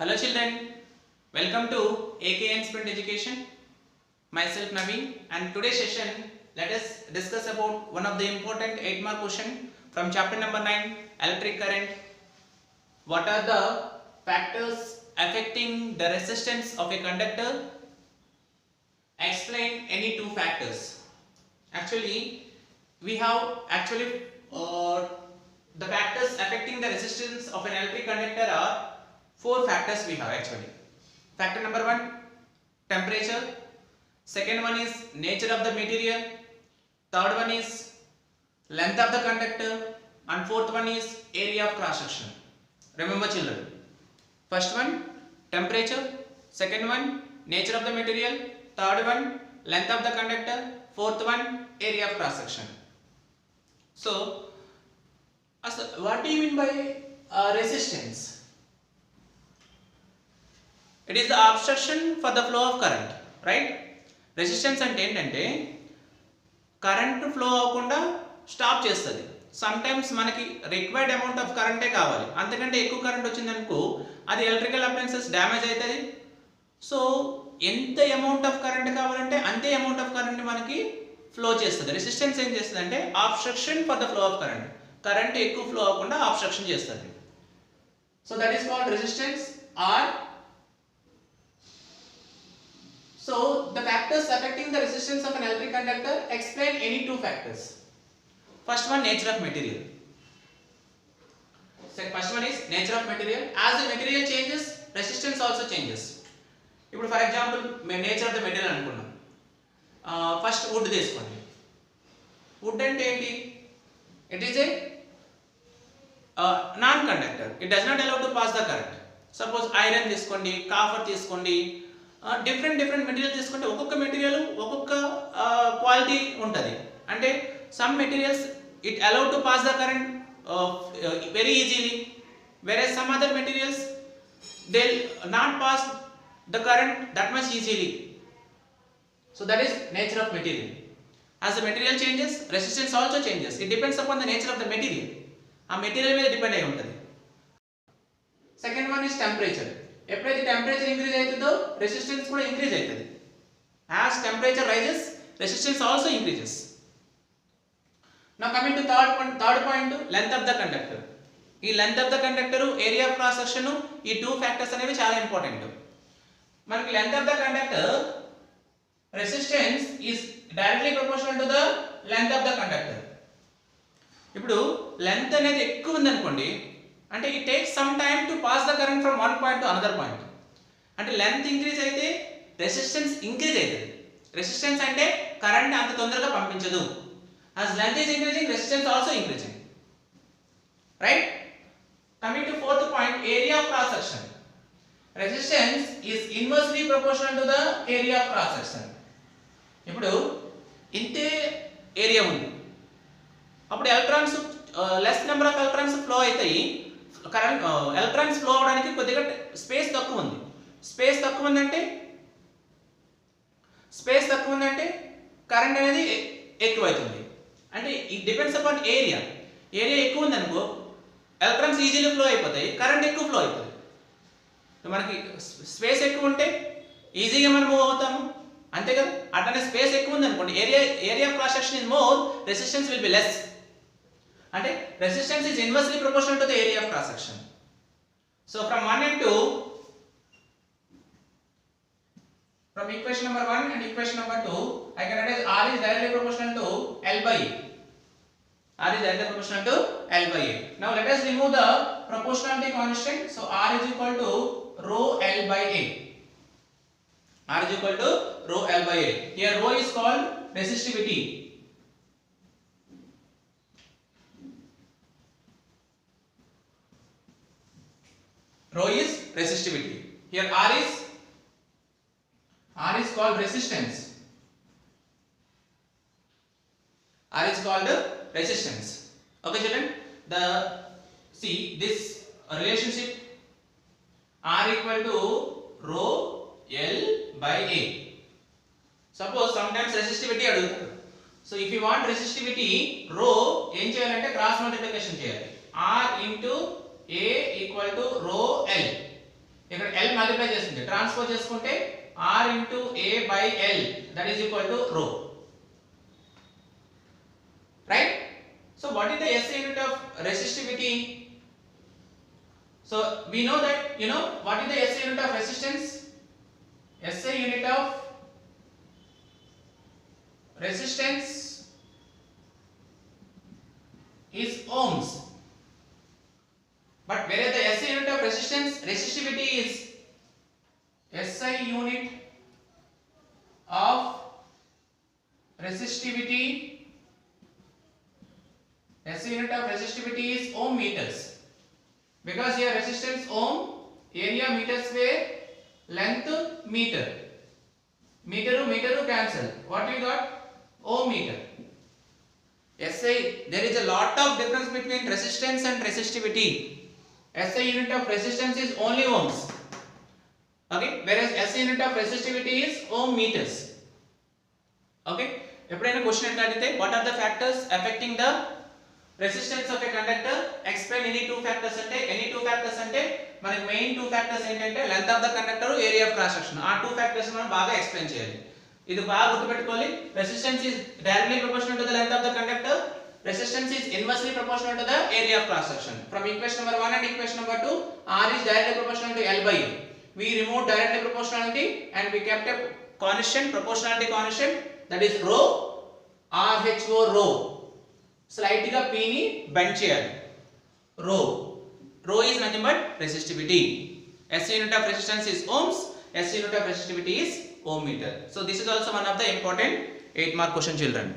Hello children, welcome to AKN Sprint Education. Myself Naveen, and today's session let us discuss about one of the important 8-mark question from chapter number 9, electric current. What are the factors affecting the resistance of a conductor? Explain any two factors. Actually, we have the factors affecting the resistance of an electric conductor are 4 factors we have actually. Factor number 1, temperature. Second one is nature of the material. Third one is length of the conductor. And fourth one is area of cross section. Remember children. First one, temperature. Second one, nature of the material. Third one, length of the conductor. Fourth one, area of cross section. So, what do you mean by resistance? It is the obstruction for the flow of current, right? Resistance అంటే ఏంటంటే current flow అవ్వకుండా stop చేస్తుంది. Sometimes మనకి required amount of కరెంటే కావాలి, అంతకంటే ఎక్కువ current వచ్చిందనుకో అది ఎలక్ట్రికల్ అప్లయన్సెస్ డ్యామేజ్ అవుతుంది. సో ఎంత అమౌంట్ ఆఫ్ కరెంట్ కావాలంటే అంతే అమౌంట్ ఆఫ్ కరెంట్ మనకి ఫ్లో చేస్తుంది. రెసిస్టెన్స్ ఏం చేస్తుంది అంటే obstruction for the flow of current. Current ఎక్కువ ఫ్లో అవ్వకుండా ఆబ్స్ట్రక్షన్ చేస్తుంది. So that is called resistance R. So the factors affecting the resistance of an electric conductor, explain any two factors. First one, nature of material. First one is nature of material. As the material changes, resistance also changes. ఇప్పుడు for example మేము nature of the material అనుకున్నాం. First wood తీసుకోండి. Wood అంటే ఏంటి? It is a non conductor. It does not allow to pass the current. Suppose iron తీసుకోండి, copper తీసుకోండి, different material తీసుకుంటే ఒక్కొక్క మెటీరియల్ ఒక్కొక్క క్వాలిటీ ఉంటుంది. అంటే some materials it allow to pass the current very easily, వేరే some other materials they not pass the current that much easily. So that is nature of material. As the material changes, resistance also changes. It depends upon the nature of the material. ఆ material మీద depend అయి ఉంటుంది. Second one is temperature. ఎప్పుడైతే temperature increase అవుతుందో resistance కూడా increase అవుతుంది. As temperature rises, resistance also increases. Now coming to third point, length of the conductor. ఈ length of the conductor, area of cross section, ఈ two factors అనేవి చాలా important. మనకి length of the conductor, resistance is directly proportional to the length of the conductor. ఇప్పుడు length అనేది ఎక్కువ ఉందనుకోండి, అంటే it takes some time to pass the current from one point to another point. అంటే length increase అయితే resistance increase అవుతుంది. Resistance అంటే current అంత తొందరగా పంపించదు. As length is increasing, resistance also increasing, right? Coming to fourth point, area of cross section. Resistance is inversely proportional to the area of cross section. ఇప్పుడు ఇంతే area ఉంది, అప్పుడు electrons less number of electrons flow అవుతాయి. Current electrons flow అవడానికి కొద్దిగా space తక్కువ ఉంది. Space తక్కువ ఉందంటే కరెంట్ అనేది ఎక్కువ అవుతుంది. అంటే it depends upon area. Area ఎక్కువ ఉందనుకో ఎలక్ట్రాన్స్ ఈజీలీ ఫ్లో అయిపోతాయి, కరెంట్ ఎక్కువ ఫ్లో అవుతుంది. మనకి స్పేస్ ఎక్కువ ఉంటే ఈజీగా మనం మూవ్ అవుతాము, అంతే కదా? అట్లనే స్పేస్ ఎక్కువ ఉందనుకోండి, area of cross section is more, resistance will be less. అంటే resistance is inversely proportional to the area of cross section. So from 1 and 2, from equation number 1 and equation number 2, I can write as R is directly proportional to L by A. R is directly proportional to L by A. Now let us remove the proportionality constant. So R is equal to rho L by A. R is equal to rho L by A. Here rho is called resistivity. Rho is resistivity. Here R is called resistance. R is called resistance. Okay children, see this relationship R equal to rho L by A. Suppose sometimes resistivity అడుగుతారు. So if you want resistivity, rho ఏం చేయాలంటే cross multiplication చేయాలి. R into A equal to rho L. ఇక్కడ L transpose చేసుకుంటే R into A by L that is equal to rho. Right? So what is the SI unit of resistivity? So we know that, what is the SI unit of resistance? SI unit of resistance is ohms. But whereas the SI unit of resistivity is SI unit of resistivity is ohm meters, because here resistance ohm, area meter square, length meter, meter cancel. What we got? Ohm meter. SI, there is a lot of difference between resistance and resistivity. SI unit of resistance is only ohms, okay, whereas SI unit of resistivity is ohm meters. Okay, ఎప్పుడైనా question ఎట్లా అడిగితే what are the factors affecting the resistance of a conductor, explain any two factors అంటే, any two factors అంటే మనకి main two factors ఏంటంటే length of the conductor, area of cross section. ఆ two factors మనం బాగా explain చేయాలి. ఇది బాగా గుర్తుపెట్టుకోవాలి. Resistance is directly proportional to the length of the conductor, resistance is inversely proportional to the area of cross section. From equation number 1 and equation number 2, R is directly proportional to L by U. We removed directly proportionality and we kept a constant, proportionality constant, that is rho, RHO rho. Slight ga P ni bend cheyali. Rho is nothing but resistivity. SI unit of resistance is ohms, SI unit of resistivity is ohm meter. So this is also one of the important 8 mark question, children.